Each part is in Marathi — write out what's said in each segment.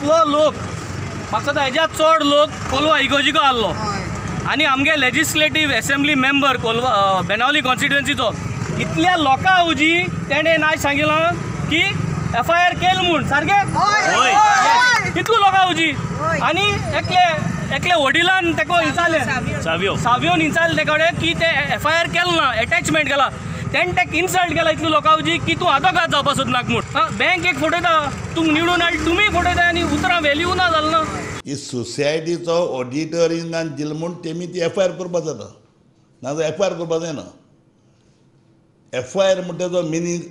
इतलो लोक म्हाका दिसता हेज्या चड लोक कोलवा इगोजिको आहलो आनी आमगे लेजिस्लेटीव असेंब्ली मेंबर कोलवा बेनावली कॉन्स्टिट्युएन्सीचो इतल्या लोकां उजी तेणें नाय सांगिलां की FIR केल म्हूण सारकें कितलो लोकां उजी आनी एकले वडिलान तेको इंचालें सावियोन इंचालें ते कडेन की ते FIR केल ना अटॅचमेंट केला तेणें तेका इन्सल्ट केला इतलो लोकां उजी की तूं आदोगाद जावपा सोदनाक म्हूण बँक एक फटयता तूं निवडून हाड तुमी फटयता आनी उतरां व्हॅल्यू ना जालें ना ही सोसायटीचो ऑडिटरिंगान दिल म्हूण तेमी ती FIR करपा जाता नाजाल्यार FIR करपा जायना FIR म्हणटा तो मिनींग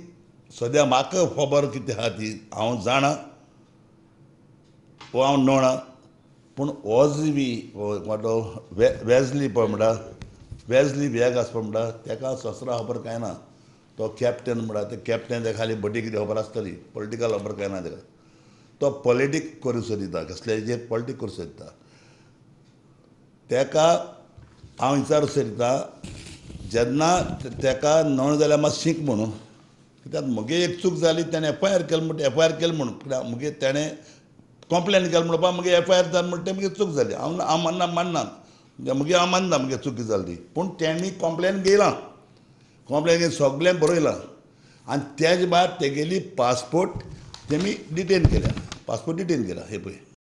सद्या म्हाका खबर कितें आहा ती हांव जाणा वो हांव नोणा पूण हो बी मोठो वेजली पळय म्हणटा वेजली बॅग आसपा म्हणटा तेका ससरा खबर कांय ना तो कॅप्टन म्हणटा ते कॅप्टन तेका खाली बटी कितें खबर आसतली पॉलिटिकल खबर कांय ना तेका तो पॉलिटीक करूं सोदिता कसल्याचेर पॉलिटीक करूं सोदिता तेका हांव विचारूं सोदिता जेन्ना तेका नोण जाल्यार मात शीक म्हणून कित्याक म्हगे एक चूक जाली तेणें FIR केलें म्हणटा FIR केलें म्हणून कित्याक मुगे तेणें कंप्लेन केलें म्हणपा मुगे FIR जालें म्हणटा मुगे चूक जाली हांव मानना मुगे हांव मानना मुगे चुकी जाली पूण तेणी कंप्लेन घेयलां कंप्लेन घेवन सगळें बरयलां आनी तेजे भायर तेगेली पासपोर्ट तेमी डिटेन केल्या पासपोर्ट डिटेन केला हे पळय